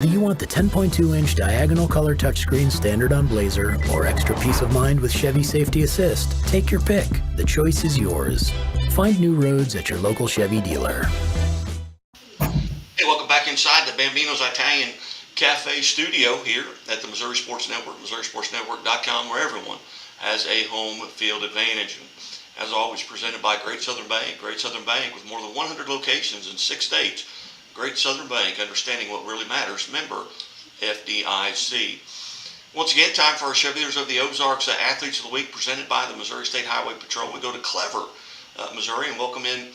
Do you want the 10.2-inch diagonal color touchscreen standard on Blazer or extra peace of mind with Chevy Safety Assist? Take your pick. The choice is yours. Find new roads at your local Chevy dealer. Hey, welcome back inside the Bambino's Italian Cafe studio here at the Missouri Sports Network, MissouriSportsNetwork.com, where everyone has a home field advantage. And as always, presented by Great Southern Bank. Great Southern Bank with more than 100 locations in 6 states. Great Southern Bank, understanding what really matters. Member FDIC. Once again, time for our show leaders of the Ozarks Athletes of the Week, presented by the Missouri State Highway Patrol. We go to Clever, Missouri, and welcome in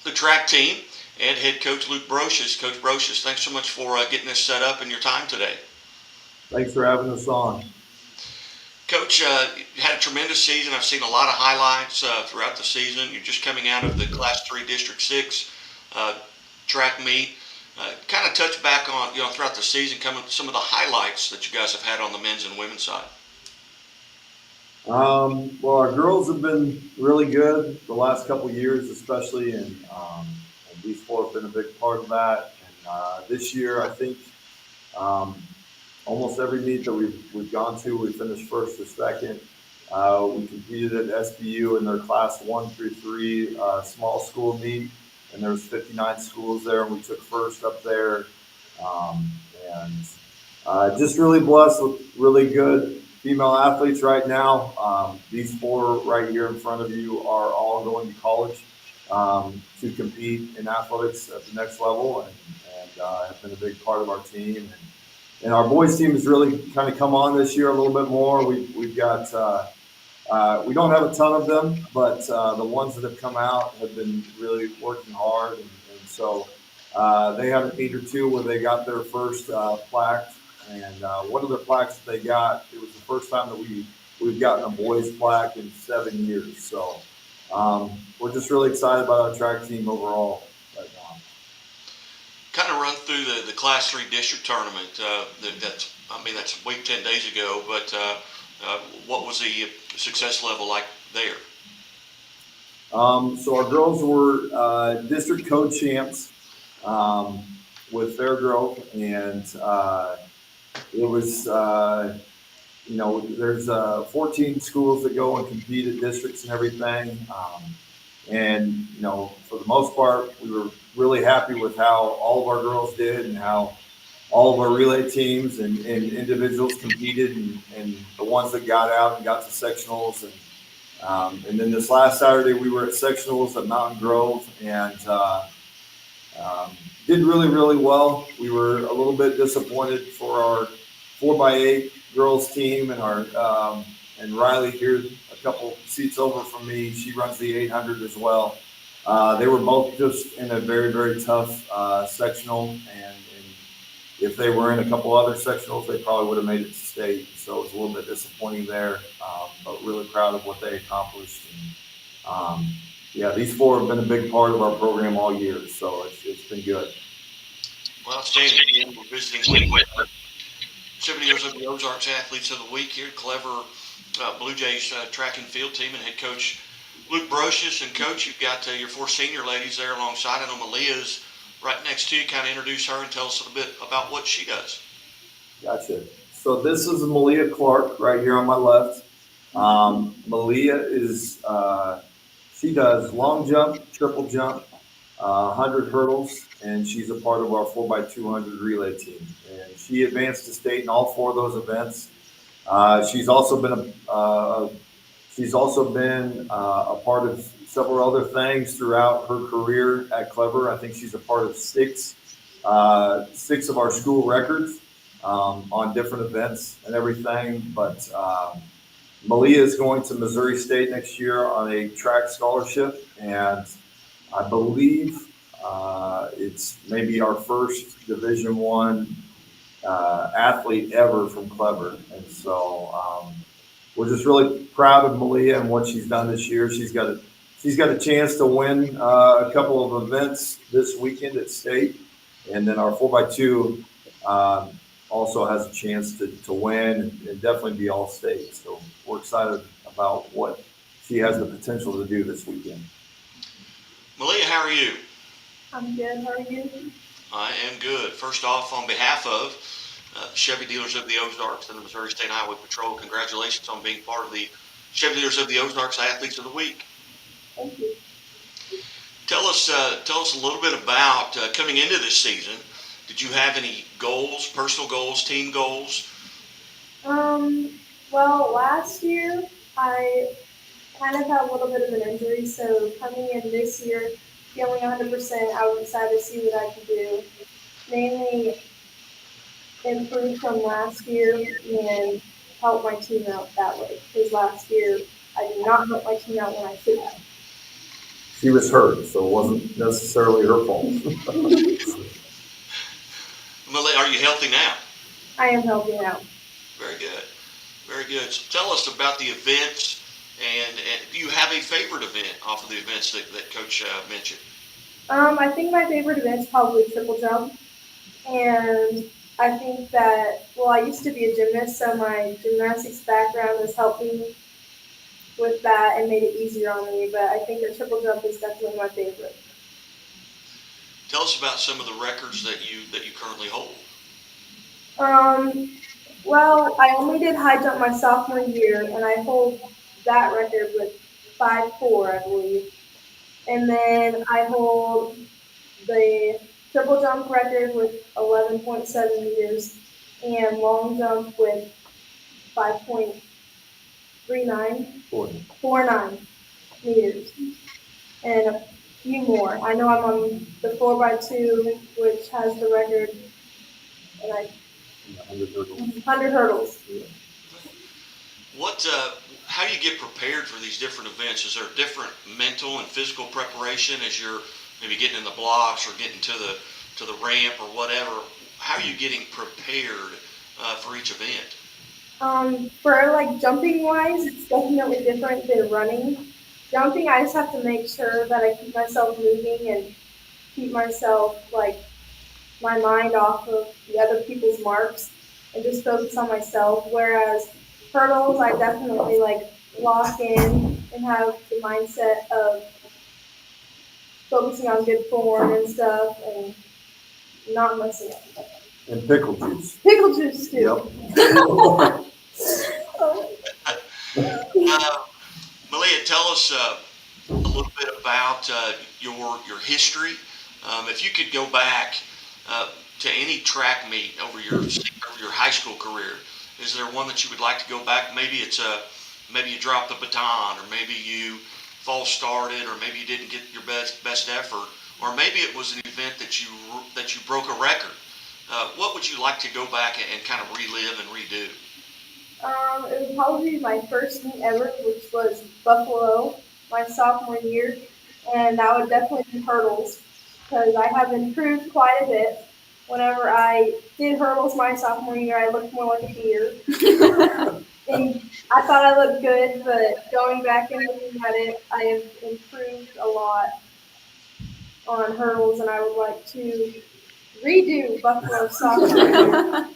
the track team and head coach Luke Brocious. Coach Brocious, thanks so much for getting this set up and your time today. Thanks for having us on. Coach, you had a tremendous season. I've seen a lot of highlights throughout the season. You're just coming out of the Class 3 District 6 track meet. Kind of touch back on, throughout the season, some of the highlights that you guys have had on the men's and women's side. Well, our girls have been really good the last couple of years, especially, and these four have been a big part of that. And this year, I think almost every meet that we've gone to, we finished first or second. We competed at SBU in their Class 1 through 3 small school meet. And there was 59 schools there, and we took first up there. Just really blessed with really good female athletes right now. These four right here in front of you are all going to college to compete in athletics at the next level, and have been a big part of our team. And our boys team has really kind of come on this year a little bit more. We've got we don't have a ton of them, but the ones that have come out have been really working hard. And so they had a meet or two where they got their first plaque. And one of the plaques that they got, it was the first time that we've gotten a boys plaque in 7 years. So we're just really excited about our track team overall right now. Kind of run through the Class 3 district tournament. That's a week, 10 days ago, but what was the success level like there? So our girls were district co-champs with their girl, and it was, there's 14 schools that go and compete at districts and everything. And for the most part, we were really happy with how all of our girls did and how all of our relay teams and individuals competed, and the ones that got out and got to sectionals. And then this last Saturday, we were at sectionals at Mountain Grove, and did really, really well. We were a little bit disappointed for our 4x8 girls team, and our and Riley here, a couple seats over from me, she runs the 800 as well. They were both just in a very, very tough sectional, and if they were in a couple other sectionals, they probably would have made it to state. So it was a little bit disappointing there, but really proud of what they accomplished. And these four have been a big part of our program all year, so it's been good. Well, outstanding. Again, we're visiting with 7 years of the Ozarks Athletes of the Week here, Clever Blue Jays track and field team, and head coach Luke Brocious. And coach, you've got your four senior ladies there alongside. I know Malia's right next to you. Kind of introduce her and tell us a little bit about what she does. Gotcha. So this is Malia Clark right here on my left. Malia is, she does long jump, triple jump, 100 hurdles, and she's a part of our 4x200 relay team. And she advanced to state in all four of those events. She's also been a part of several other things throughout her career at Clever. I think she's a part of six of our school records on different events and everything. But Malia is going to Missouri State next year on a track scholarship, and I believe it's maybe our first Division I athlete ever from Clever. And so we're just really proud of Malia and what she's done this year. She's got a chance to win a couple of events this weekend at state, and then our 4x2 also has a chance to win and definitely be all state. So we're excited about what she has the potential to do this weekend. Malia, how are you? I'm good. How are you? I am good. First off, on behalf of Chevy Dealers of the Ozarks and the Missouri State Highway Patrol, congratulations on being part of the Chevy Dealers of the Ozarks Athletes of the Week. Thank you. Tell us a little bit about coming into this season. Did you have any goals, personal goals, team goals? Well, last year I kind of had a little bit of an injury, so coming in this year, feeling 100%, I was excited to see what I could do. Mainly improve from last year and help my team out that way. Because last year I did not help my team out when I should have. She was hurt, so it wasn't necessarily her fault. Millie, are you healthy now? I am helping out. Very good. Very good. So tell us about the events, and do you have a favorite event off of the events that Coach mentioned? I think my favorite event is probably triple jump. And I think that, well, I used to be a gymnast, so my gymnastics background has helped me with that and made it easier on me. But I think the triple jump is definitely my favorite. Tell us about some of the records that you currently hold. Well, I only did high jump my sophomore year, and I hold that record with 5'4", I believe. And then I hold the triple jump record with 11.7 meters, and long jump with 5.49 meters, and a few more. I know I'm on the 4x2, which has the record, and 100 hurdles. How do you get prepared for these different events? Is there different mental and physical preparation as you're maybe getting in the blocks or getting to the ramp or whatever? How are you getting prepared for each event? For like jumping wise, it's definitely different than running. Jumping, I just have to make sure that I keep myself moving and keep myself like my mind off of the other people's marks and just focus on myself. Whereas hurdles, I definitely like lock in and have the mindset of focusing on good form and stuff and not messing up. And pickle juice. Pickle juice too. Yep. Malia, tell us a little bit about your history. If you could go back to any track meet over your high school career, is there one that you would like to go back? Maybe maybe you dropped the baton, or maybe you false started, or maybe you didn't get your best effort, or maybe it was an event that you broke a record. What would you like to go back and kind of relive and redo? It would probably be my first meet ever, which was Buffalo, my sophomore year, and that would definitely be hurdles, because I have improved quite a bit. Whenever I did hurdles my sophomore year, I looked more like a deer. And I thought I looked good, but going back and looking at it, I have improved a lot on hurdles, and I would like to redo Buffalo sophomore year.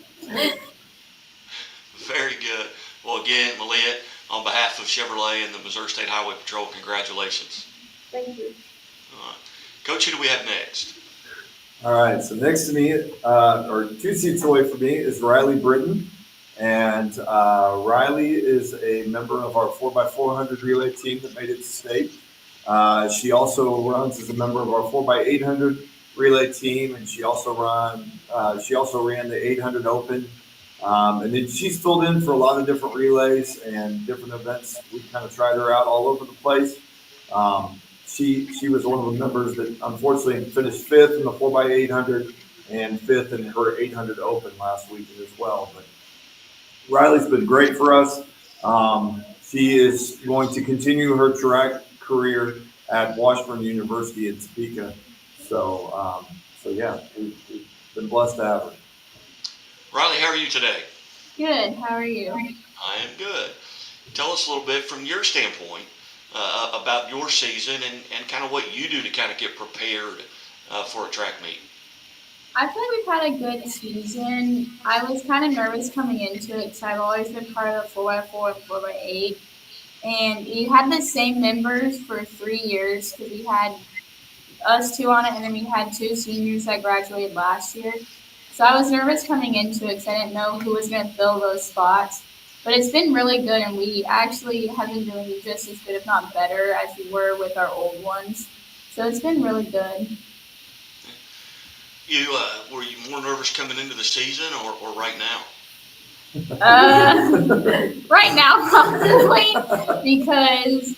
Very good. Well, again, Malia, on behalf of Chevrolet and the Missouri State Highway Patrol, congratulations. Thank you. All right. Coach, who do we have next? All right, so next to me, or 2 seats away from me, is Riley Britton. And Riley is a member of our 4x400 relay team that made it to state. She also runs as a member of our 4x800 relay team, and she also ran the 800 Open. And then she's filled in for a lot of different relays and different events. We kind of tried her out all over the place. She was one of the members that unfortunately finished 5th in the 4x800 and 5th in her 800 Open last weekend as well. But Riley's been great for us. She is going to continue her track career at Washburn University in Topeka. So yeah, we've been blessed to have her. Riley, how are you today? Good. How are you? I am good. Tell us a little bit from your standpoint about your season and kind of what you do to kind of get prepared for a track meet. I feel like we've had a good season. I was kind of nervous coming into it because I've always been part of the 4x4 and 4x8. And we had the same members for 3 years because we had us two on it, and then we had two seniors that graduated last year. So I was nervous coming into it because I didn't know who was going to fill those spots. But it's been really good, and we actually have been doing just as good, if not better, as we were with our old ones. So it's been really good. You were you more nervous coming into the season or right now? Right now, probably, because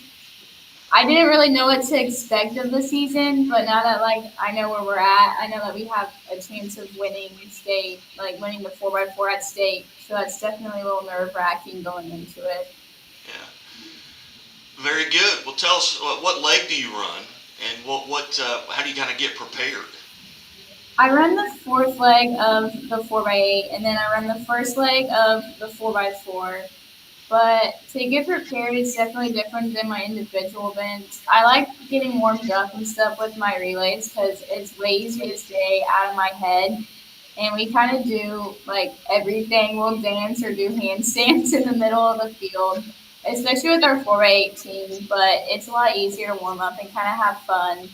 I didn't really know what to expect of the season, but now that like I know where we're at, I know that we have a chance of winning state, like winning the 4x4 at state. So that's definitely a little nerve wracking going into it. Yeah. Very good. Well, tell us what leg do you run, and how do you kind of get prepared? I run the fourth leg of the 4x8, and then I run the first leg of the 4x4. But to get prepared is definitely different than my individual events. I like getting warmed up and stuff with my relays because it's way easier to stay out of my head. And we kind of do like everything. We'll dance or do handstands in the middle of the field, especially with our 4x8 team. But it's a lot easier to warm up and kind of have fun.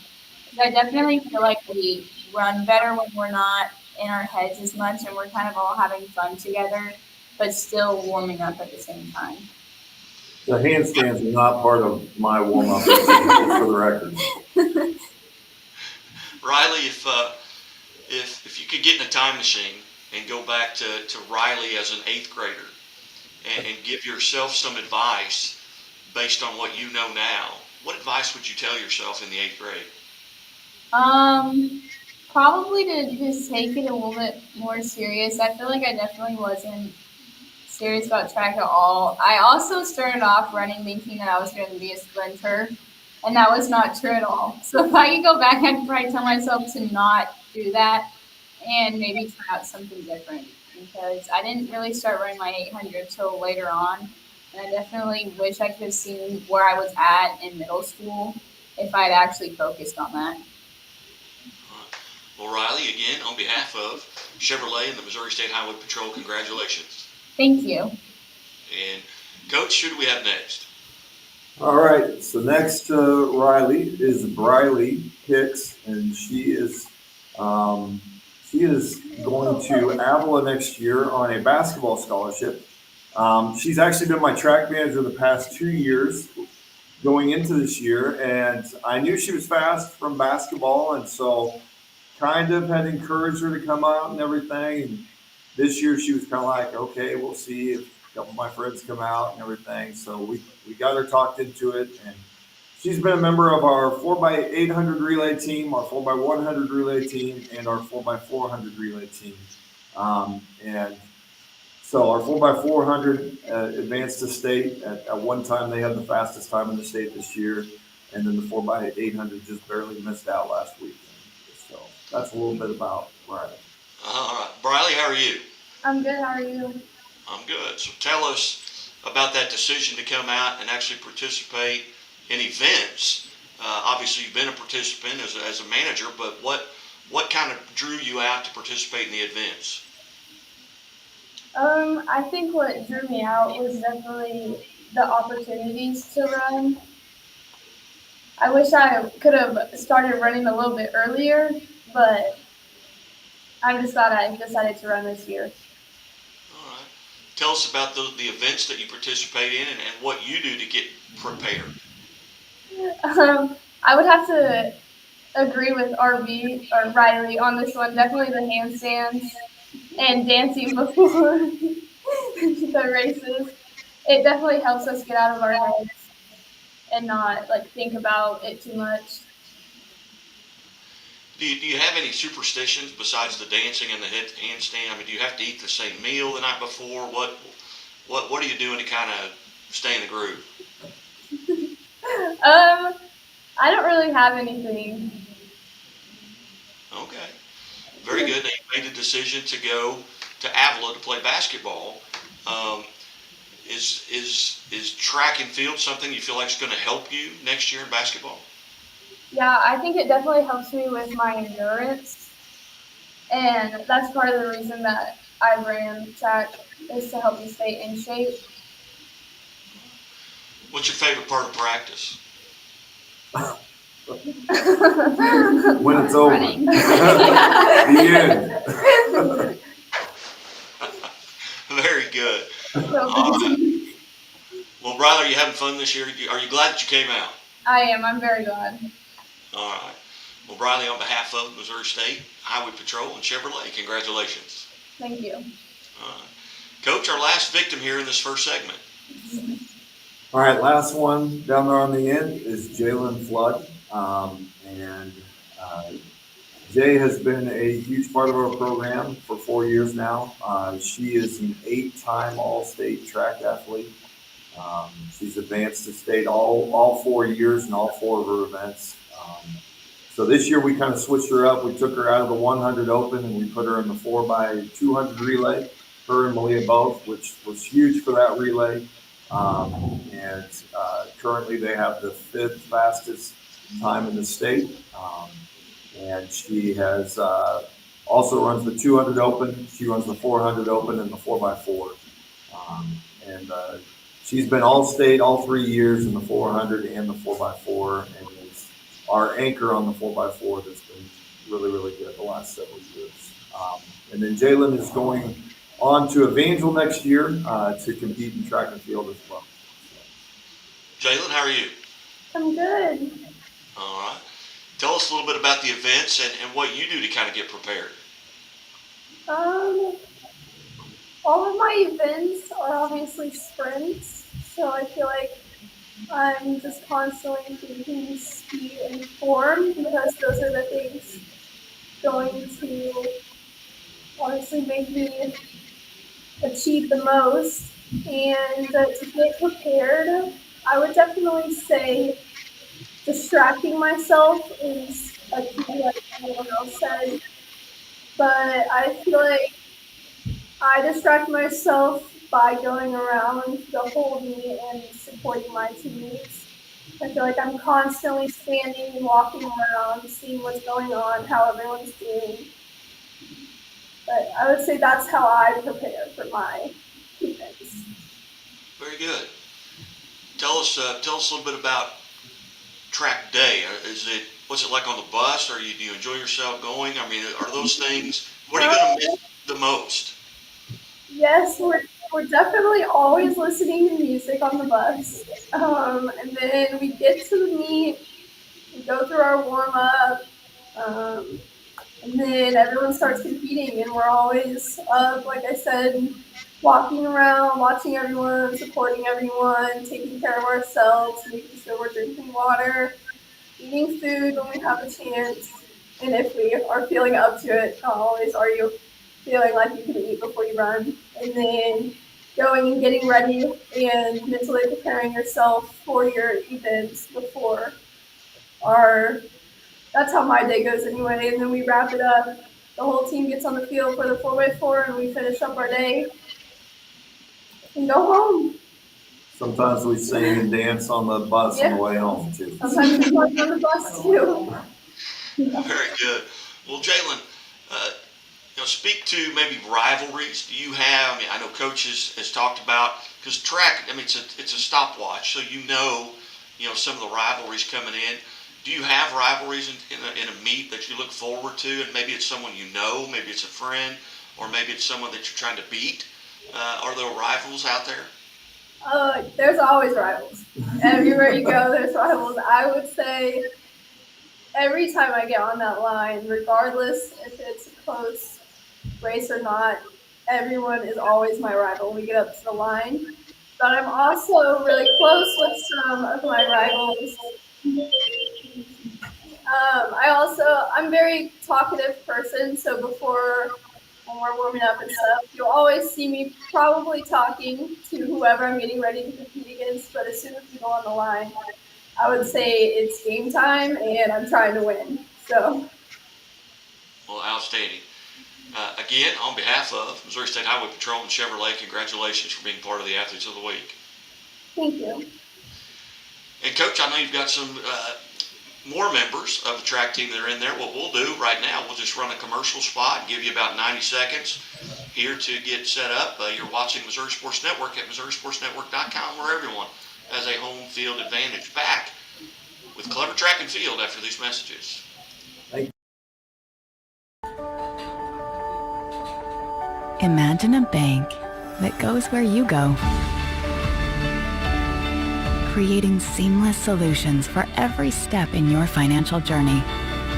I definitely feel like we run better when we're not in our heads as much and we're kind of all having fun together, but still warming up at the same time. The handstands are not part of my warm up just for the record. Riley, if you could get in a time machine and go back to Riley as an eighth grader and give yourself some advice based on what you know now, what advice would you tell yourself in the eighth grade? Probably to just take it a little bit more serious. I feel like I definitely wasn't serious about track at all. I also started off running thinking that I was going to be a sprinter, and that was not true at all. So if I could go back, I'd probably tell myself to not do that and maybe try out something different because I didn't really start running my 800 till later on. And I definitely wish I could have seen where I was at in middle school if I'd actually focused on that. Well, Riley, again, on behalf of Chevrolet and the Missouri State Highway Patrol, congratulations. Thank you. And Coach, who do we have next? All right, so next Riley is Briley Hicks, and she is going to Avila next year on a basketball scholarship. She's actually been my track manager the past 2 years going into this year, and I knew she was fast from basketball, and so kind of had encouraged her to come out and everything. And this year she was kind of like, okay, we'll see if a couple of my friends come out and everything. So we got her talked into it, and she's been a member of our 4x800 relay team, our 4x100 relay team, and our 4x400 relay team. And so our 4x400 advanced to state. At one time, they had the fastest time in the state this year, and then the 4x800 just barely missed out last week. So that's a little bit about Riley. All right. Briley, how are you? I'm good. How are you? I'm good. So tell us about that decision to come out and actually participate in events. Obviously, you've been a participant as a manager, but what kind of drew you out to participate in the events? I think what drew me out was definitely the opportunities to run. I wish I could have started running a little bit earlier, but I'm just glad I decided to run this year. All right. Tell us about the events that you participate in and what you do to get prepared. I would have to agree with RV or Riley on this one. Definitely the handstands and dancing before the races. It definitely helps us get out of our heads and not like think about it too much. Do you have any superstitions besides the dancing and the handstand? I mean, do you have to eat the same meal the night before? What are you doing to kind of stay in the groove? I don't really have anything. Okay, very good. Now you made the decision to go to Avila to play basketball. Is track and field something you feel like is going to help you next year in basketball? Yeah, I think it definitely helps me with my endurance. And that's part of the reason that I ran track is to help me stay in shape. What's your favorite part of practice? When it's over. Running. The end. Very good. So All right. busy. Well, Bryler, are you having fun this year? Are you glad that you came out? I am. I'm very glad. All right. Well, Briley, on behalf of Missouri State Highway Patrol and Chevrolet, congratulations. Thank you. All right. Coach, our last victim here in this first segment. All right, last one down there on the end is Jalen Flood. And Jay has been a huge part of our program for 4 years now. She is an 8-time All-State track athlete. She's advanced to state all 4 years in all 4 of her events. So this year we kind of switched her up. We took her out of the 100 open and we put her in the 4x200 relay, her and Malia both, which was huge for that relay. And currently they have the 5th fastest time in the state. And she has also runs the 200 open. She runs the 400 open and the 4x4. And she's been all-state all 3 years in the 400 and the 4x4, and is our anchor on the 4x4 that's been really, really good the last several years. And then Jalen is going on to Evangel next year to compete in track and field as well. Jalen, how are you? I'm good. All right. Tell us a little bit about the events and what you do to kind of get prepared. All of my events are obviously sprints, so I feel like I'm just constantly thinking speed and form because those are the things going to honestly make me achieve the most. And to get prepared, I would definitely say distracting myself is a key, like everyone else said. But I feel like I distract myself by going around the whole meet and supporting my teammates. I feel like I'm constantly standing and walking around, seeing what's going on, how everyone's doing. But I would say that's how I prepare for my events. Very good. Tell us a little bit about track day. What's it like on the bus? Do you enjoy yourself going? I mean, are those things? What are you going to miss the most? Yes, we're definitely always listening to music on the bus. And then we get to the meet, we go through our warm up, and then everyone starts competing, and we're always up, like I said, walking around, watching everyone, supporting everyone, taking care of ourselves, making sure we're drinking water, eating food when we have a chance, and if we are feeling up to it, not always are you feeling like you can eat before you run, and then going and getting ready and mentally preparing yourself for your events before that's how my day goes anyway, and then we wrap it up. The whole team gets on the field for the 4x4 and we finish up our day and go home. Sometimes we sing and dance on the bus on the way home too. Sometimes we party on the bus too. Very good. Well, Jalen, speak to maybe rivalries. Do you have? I mean, I know Coach has talked about because track. I mean, it's a stopwatch, so you know some of the rivalries coming in. Do you have rivalries in a meet that you look forward to, and maybe it's someone you know, maybe it's a friend, or maybe it's someone that you're trying to beat? Are there rivals out there? There's always rivals. Everywhere you go, there's rivals. I would say every time I get on that line, regardless if it's a close race or not, everyone is always my rival when we get up to the line. But I'm also really close with some of my rivals. I'm a very talkative person, so when we're warming up and stuff, you'll always see me probably talking to whoever I'm getting ready to compete against, but as soon as we go on the line, I would say it's game time and I'm trying to win. So. Well, outstanding. Again, on behalf of Missouri State Highway Patrol and Chevrolet, congratulations for being part of the Athletes of the Week. Thank you. And Coach, I know you've got some more members of the track team that are in there. What we'll do right now, we'll just run a commercial spot and give you about 90 seconds here to get set up. You're watching Missouri Sports Network at MissouriSportsNetwork.com, where everyone has a home field advantage. Back with Clever Track and Field after these messages. Thank you. Imagine a bank that goes where you go, creating seamless solutions for every step in your financial journey,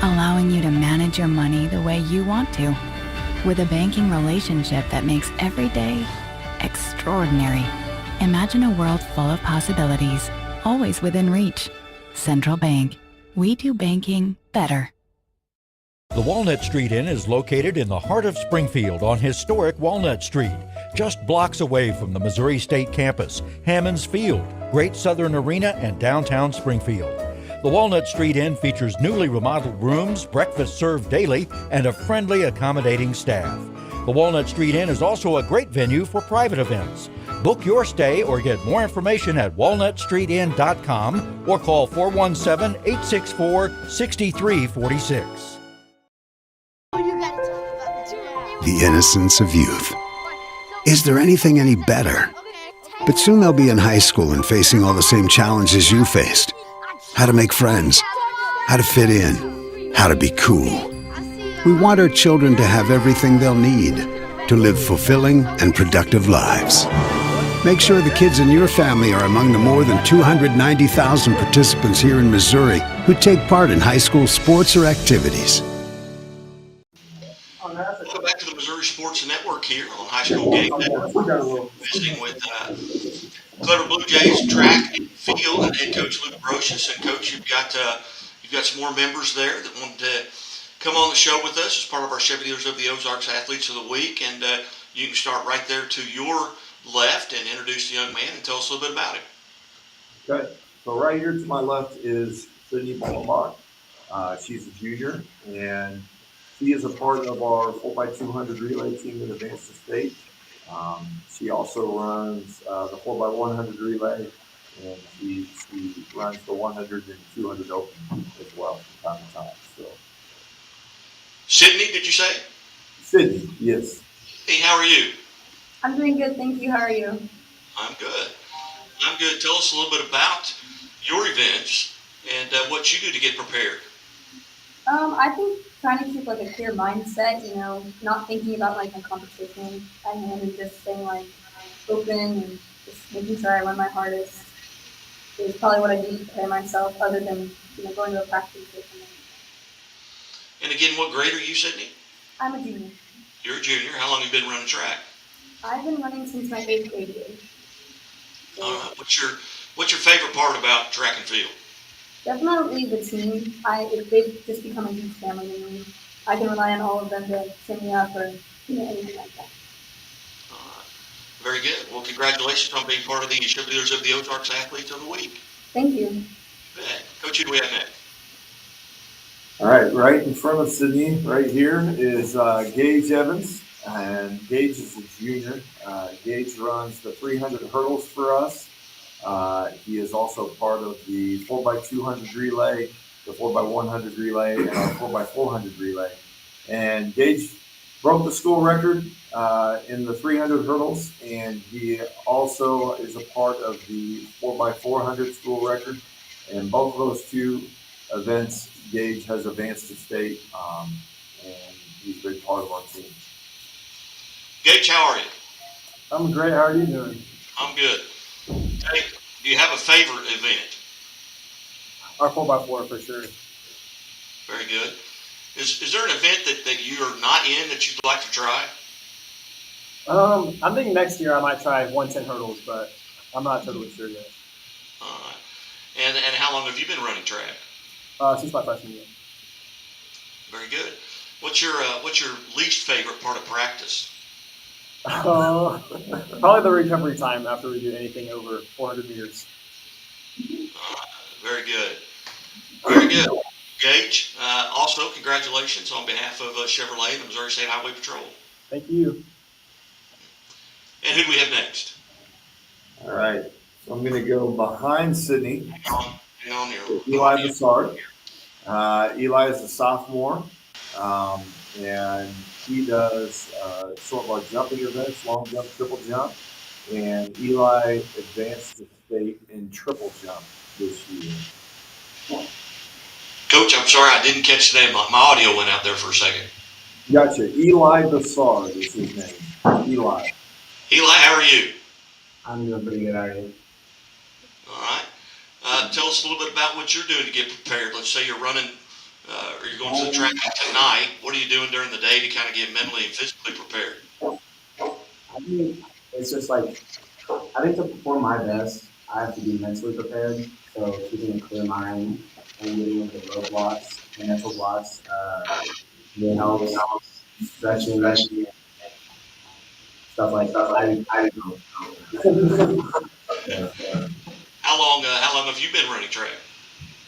allowing you to manage your money the way you want to, with a banking relationship that makes every day extraordinary. Imagine a world full of possibilities, always within reach. Central Bank. We do banking better. The Walnut Street Inn is located in the heart of Springfield on historic Walnut Street, just blocks away from the Missouri State Campus, Hammonds Field, Great Southern Arena, and downtown Springfield. The Walnut Street Inn features newly remodeled rooms, breakfast served daily, and a friendly, accommodating staff. The Walnut Street Inn is also a great venue for private events. Book your stay or get more information at walnutstreetinn.com or call 417-864-6346. The innocence of youth. Is there anything any better? But soon they'll be in high school and facing all the same challenges you faced. How to make friends, how to fit in, how to be cool. We want our children to have everything they'll need to live fulfilling and productive lives. Make sure the kids in your family are among the more than 290,000 participants here in Missouri who take part in high school sports or activities. Welcome back to the Missouri Sports Network here on High School Game Day. Visiting with Clever Blue Jays track and field and head coach Luke Brocious. And coach, you've got some more members there that want to come on the show with us as part of our Chevy Dealers of the Ozarks Athletes of the Week. And you can start right there to your left and introduce the young man and tell us a little bit about him. Okay, so right here to my left is Sydney Ballambach. She's a junior, and she is a part of our 4x200 relay team that advanced to state. She also runs the 4x100 relay, and she runs the 100 and 200 open as well from time to time. So, Sydney, did you say? Sydney, yes. Hey, how are you? I'm doing good, thank you. How are you? I'm good. I'm good. Tell us a little bit about your events and what you do to get prepared. I think trying to keep like a clear mindset, not thinking about like a competition at hand and just staying like open and just making sure I run my hardest is probably what I do to prepare myself other than, going to a practice or something. And again, what grade are you, Sydney? I'm a junior. You're a junior. How long have you been running track? I've been running since my 8th grade year. All right. What's your favorite part about track and field? Definitely the team. They've just become a huge family to me. I can rely on all of them to cheer me up or anything like that. All right. Very good. Well, congratulations on being part of the Chevy Dealers of the Ozarks Athletes of the Week. Thank you. Coach, who do we have next? All right in front of Sydney, right here, is Gage Evans. And Gage is a junior. Gage runs the 300 hurdles for us. He is also part of the 4x200 relay, the 4x100 relay, and our 4x400 relay. And Gage broke the school record in the 300 hurdles, and he also is a part of the 4x400 school record. And both of those two events, Gage has advanced to state, and he's a big part of our team. Gage, how are you? I'm great. How are you doing? I'm good. Hey, do you have a favorite event? Our 4x4 for sure. Very good. Is there an event that you are not in that you'd like to try? I think next year I might try 110 hurdles, but I'm not totally sure yet. All right. And how long have you been running track? Since my freshman year. Very good. What's your least favorite part of practice? Probably the recovery time after we do anything over 400 meters. Very good. Very good. Gage, also congratulations on behalf of Chevrolet and the Missouri State Highway Patrol. Thank you. And who do we have next? All right. So I'm going to go behind Sydney. Hang on here. Eli Bassard. Eli is a sophomore, and he does sort of our jumping events, long jump, triple jump. And Eli advanced to state in triple jump this year. Coach, I'm sorry I didn't catch the name. My audio went out there for a second. Gotcha. Eli Bassard is his name. Eli. Eli, how are you? I'm doing pretty good. How are you? All right. Tell us a little bit about what you're doing to get prepared. Let's say you're running or you're going to the track tonight. What are you doing during the day to kind of get mentally and physically prepared? I think it's just like I think to perform my best, I have to be mentally prepared. So keeping a clear mind and getting into roadblocks, mental blocks, really helps. Stretching, stuff like I don't know. How long have you been running track?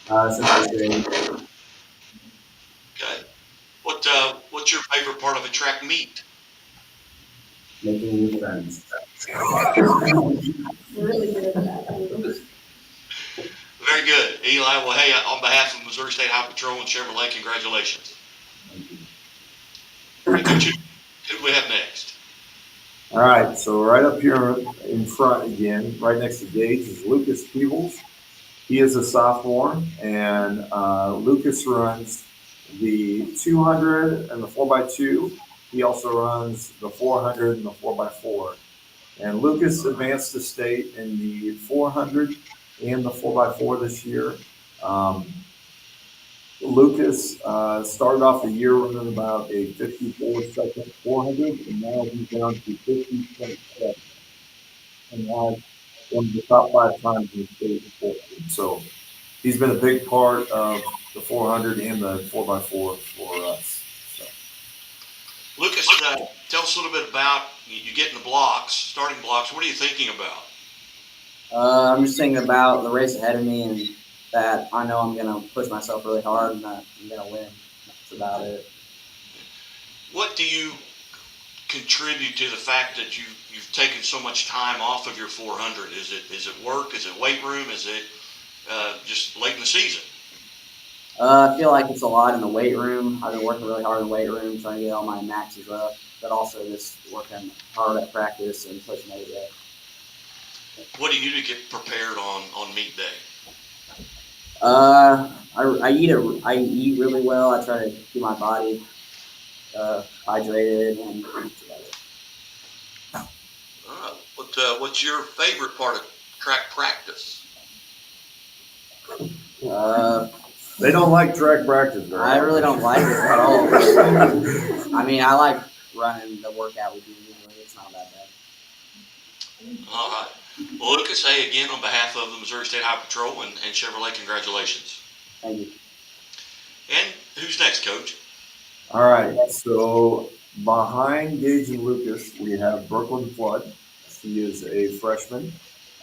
Since eighth grade, Okay. What's your favorite part of a track meet? making new friends. Really good at that. Very good, Eli. Well, hey, on behalf of Missouri State Highway Patrol and Chevrolet, congratulations. Thank you. Hey, Coach, who do we have next? All right, so right up here in front again, right next to Gage, is Lucas Peebles. He is a sophomore, and Lucas runs the 200 and the 4x2. He also runs the 400 and the 4x4. And Lucas advanced to state in the 400 and the 4x4 this year. Lucas started off the year running about a 54-second 400, and now he's down to 50.7, and now one of the top 5 times in the state in 400. So he's been a big part of the 400 and the 4x4 for us. So. Lucas, tell us a little bit about you getting the blocks, starting blocks. What are you thinking about? I'm just thinking about the race ahead of me and that I know I'm going to push myself really hard and that I'm going to win. That's about it. What do you contribute to the fact that you've taken so much time off of your 400? Is it work? Is it weight room? Is it just late in the season? I feel like it's a lot in the weight room. I've been working really hard in the weight room, trying to get all my maxes up, but also just working hard at practice and pushing every day. What do you do to get prepared on meet day? I eat really well. I try to keep my body hydrated and together. What's your favorite part of track practice? They don't like track practice. I really don't like it at all. I mean, I like running the workout we do usually. It's not that bad. All right. Well, Lucas, hey, again, on behalf of the Missouri State Highway Patrol and Chevrolet, congratulations. Thank you. And who's next, Coach? All right, so behind Gage and Lucas, we have Brooklyn Flood. She is a freshman,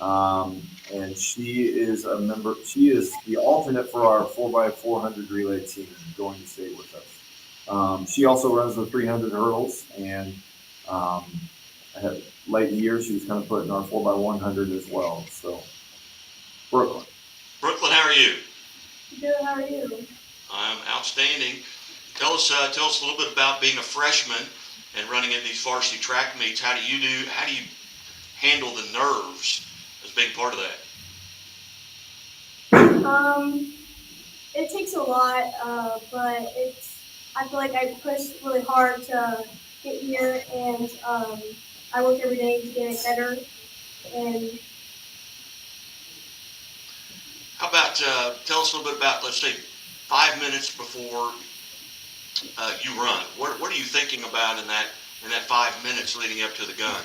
and she is a member. She is the alternate for our 4x400 relay team going to state with us. She also runs the 300 hurdles, and late in the year, she was kind of put in our 4x100 as well. So, Brooklyn, how are you? Good, how are you? I'm outstanding. Tell us a little bit about being a freshman and running in these varsity track meets. How do you handle the nerves as being part of that? It takes a lot, but I feel like I pushed really hard to get here, and I work every day to get it better. And how about tell us a little bit about, let's say, 5 minutes before you run. What are you thinking about in that 5 minutes leading up to the gun?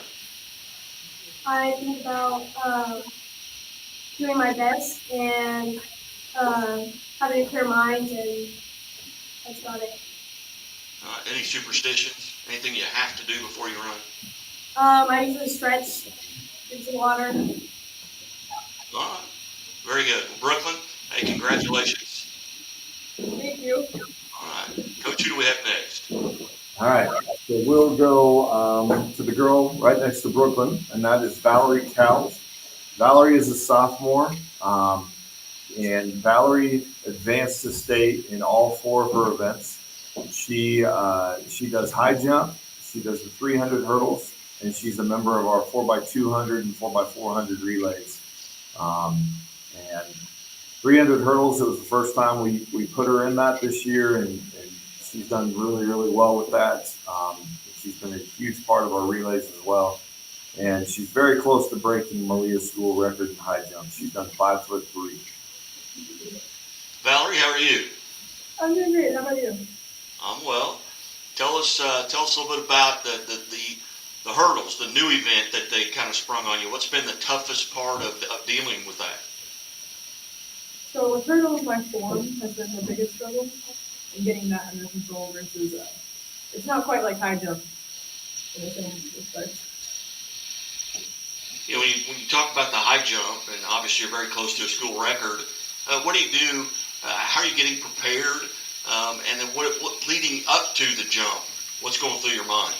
I think about doing my best and having a clear mind, and that's about it. Any superstitions? Anything you have to do before you run? I usually stretch, drink some water. All right. Very good. Well, Brooklyn, hey, congratulations. Thank you. All right. Coach, who do we have next? All right, so we'll go to the girl right next to Brooklyn, and that is Valerie Cowles. Valerie is a sophomore, and Valerie advanced to state in all 4 of her events. She does high jump, she does the 300 hurdles, and she's a member of our 4x200 and 4x400 relays. And 300 hurdles. It was the first time we put her in that this year, and she's done really, really well with that. She's been a huge part of our relays as well. And she's very close to breaking Malia's school record in high jump. She's done 5'3". Valerie, how are you? I'm doing great. How about you? I'm well. Tell us a little bit about the hurdles, the new event that they kind of sprung on you. What's been the toughest part of dealing with that? So with hurdles, my form has been the biggest struggle in getting that under control versus it's not quite like high jump in the same respect. You know, when you talk about the high jump, and obviously you're very close to a school record, what do you do? How are you getting prepared? And then what leading up to the jump? What's going through your mind?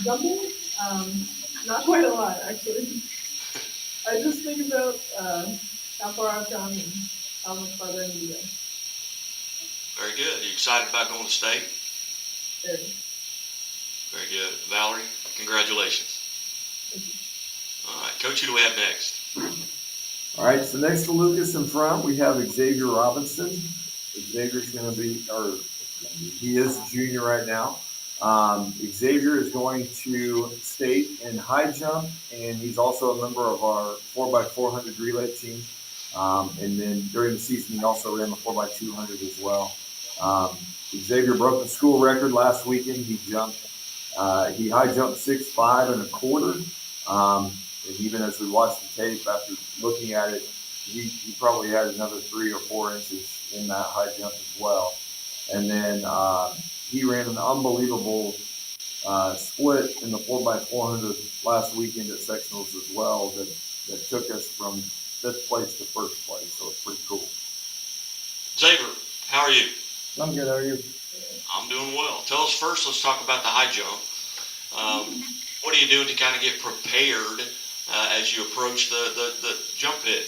Jumping? Not quite a lot, actually. I just think about how far I've come and how much farther I need to go. Very good. Are you excited about going to state? Very. Very good. Valerie, congratulations. All right, Coach, who do we have next? All right, so next to Lucas in front, we have Xavier Robinson. Xavier's going to be, or he is a junior right now. Xavier is going to state in high jump, and he's also a member of our 4x400 relay team. And then during the season, he also ran the 4x200 as well. Xavier broke the school record last weekend. He high jumped 6'5" and a quarter. And even as we watched the tape, after looking at it, he probably had another 3 or 4 inches in that high jump as well. And then he ran an unbelievable split in the 4x400 last weekend at sectionals as well that took us from 5th place to 1st place. So it's pretty cool. Xavier, how are you? I'm good. How are you? I'm doing well. Tell us first, let's talk about the high jump. What are you doing to kind of get prepared as you approach the jump pit?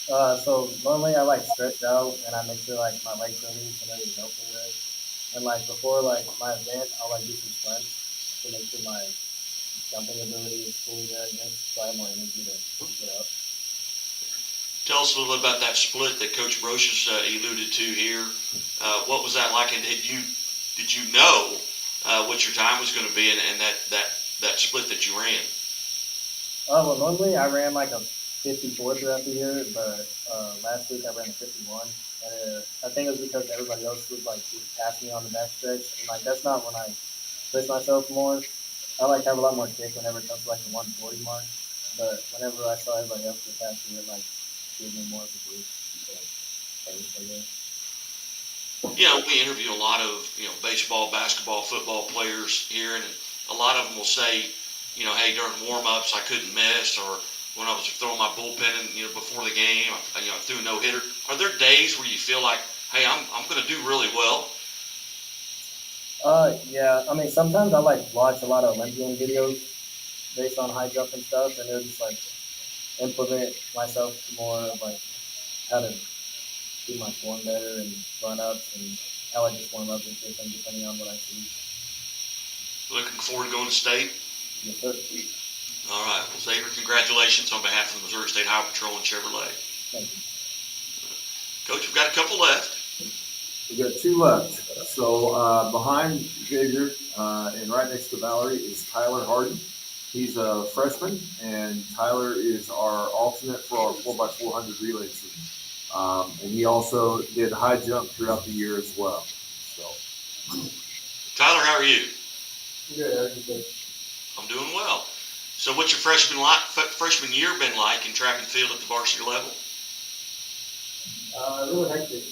So normally I stretch out and I make sure my legs are loose and everything's open right. And before my event, I'll do some sprints to make sure my jumping ability is fully there again, so I have more energy to get up. Tell us a little bit about that split that Coach Brocious alluded to here. What was that like, and did you know what your time was going to be, and that split that you ran? Well, normally I ran a 54 throughout the year, but last week I ran a 51. And I think it was because everybody else was passing me on the backstretch, and that's not when I push myself more. I have a lot more kick whenever it comes to the 140 mark, but whenever I saw everybody else get past me, it gave me more of a boost. We interview a lot of baseball, basketball, football players here, and a lot of them will say, hey, during warm-ups I couldn't miss, or when I was throwing my bullpen in, before the game, I threw a no-hitter. Are there days where you feel like, hey, I'm going to do really well? Yeah. I mean, sometimes I watch a lot of Olympian videos based on high jump and stuff, and it'll just implement myself more of how to do my form better and run ups and how I just warm up and different depending on what I see. Looking forward to going to state? Yes, sir. All right. Well, Xavier, congratulations on behalf of the Missouri State Highway Patrol and Chevrolet. Thank you. Coach, we've got a couple left. We've got 2 left. So behind Xavier and right next to Valerie is Tyler Harden. He's a freshman, and Tyler is our alternate for our 4x400 relay team. And he also did high jump throughout the year as well. So, Tyler, how are you? Good. How are you doing? I'm doing well. So what's your freshman year been like in track and field at the varsity level? Really hectic.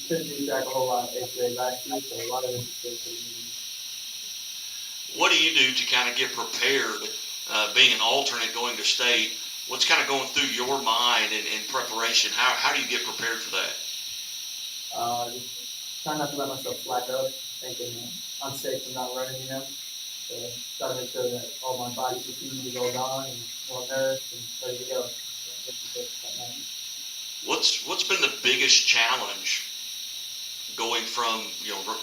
Couldn't do track a whole lot last year, so a lot of it is. What do you do to kind of get prepared, being an alternate going to state? What's kind of going through your mind in preparation? How do you get prepared for that? Just try not to let myself slack up, thinking I'm safe from not running, So try to make sure that all my body fatigue is all gone and well nourished and ready to go. What's been the biggest challenge going from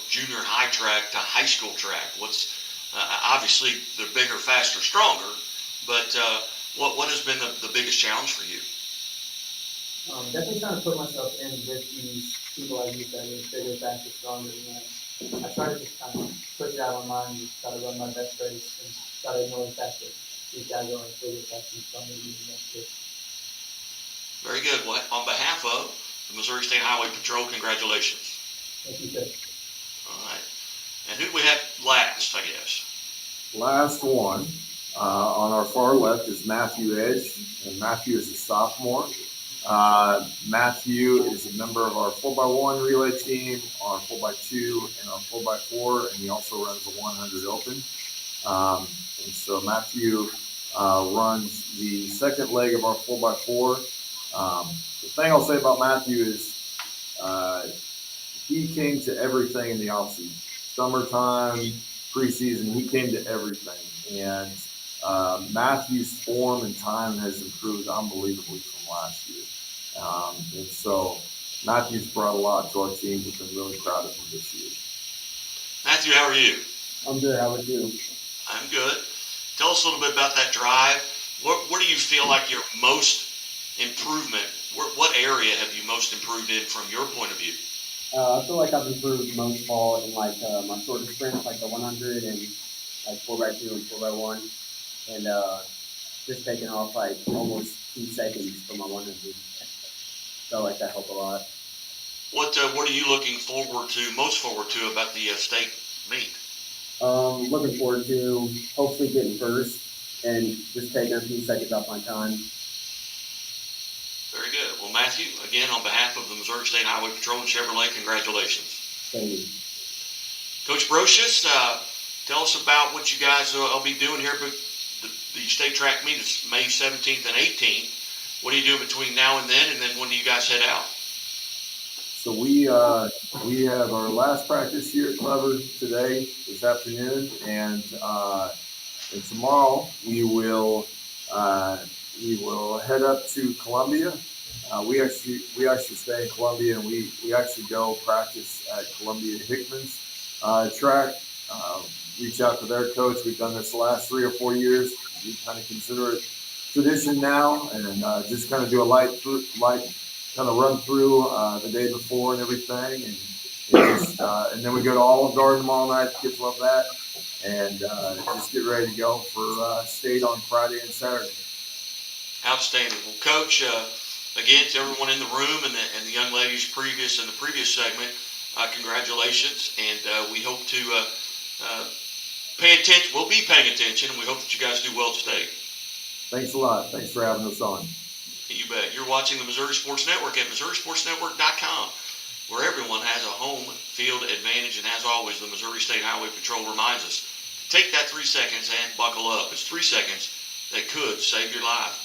junior high track to high school track? What's obviously they're bigger, faster, stronger, but what has been the biggest challenge for you? Definitely trying to put myself in with these people like you said, bigger, faster, stronger. I try to just kind of push it out of my mind and try to run my best race and try to ignore the fact that these guys are bigger, faster, and stronger than me. Very good. Well, on behalf of the Missouri State Highway Patrol, congratulations. Thank you, sir. All right. And who do we have last, I guess? Last one on our far left is Matthew Edge, and Matthew is a sophomore. Matthew is a member of our 4x1 relay team, our 4x2, and our 4x4, and he also runs the 100 open. And so Matthew runs the second leg of our 4x4. The thing I'll say about Matthew is he came to everything in the offseason. Summertime, preseason, he came to everything. And Matthew's form and time has improved unbelievably from last year. And so Matthew's brought a lot to our team. We've been really proud of him this year. Matthew, how are you? I'm good. How about you? I'm good. Tell us a little bit about that drive. Where do you feel like your most improvement? What area have you most improved in from your point of view? I feel like I've improved most of all in like my shorter sprints, like the 100 and like 4x2 and 4x1, and just taking off like almost 2 seconds for my 100. Felt like that helped a lot. What are you looking most forward to about the state meet? Looking forward to hopefully getting first and just taking a few seconds off my time. Very good. Well, Matthew, again, on behalf of the Missouri State Highway Patrol and Chevrolet, congratulations. Thank you. Coach Brocious, tell us about what you guys will be doing here. But the state track meet is May 17th and 18th. What are you doing between now and then when do you guys head out? So we have our last practice here at Clever today, this afternoon, and tomorrow we will head up to Columbia. We actually stay in Columbia, and we actually go practice at Columbia Hickman's track. Reach out to their coach. We've done this the last 3 or 4 years. We kind of consider it tradition now, and just kind of do a light kind of run through the day before and everything, and then we go to Olive Garden tomorrow night. Kids love that, and just get ready to go for state on Friday and Saturday. Outstanding. Well, Coach, again, to everyone in the room and the young ladies in the previous segment, congratulations, and we hope to pay attention. We'll be paying attention, and we hope that you guys do well today. Thanks a lot. Thanks for having us on. You bet. You're watching the Missouri Sports Network at MissouriSportsNetwork.com, where everyone has a home field advantage. And as always, the Missouri State Highway Patrol reminds us, take that 3 seconds and buckle up. It's 3 seconds that could save your life.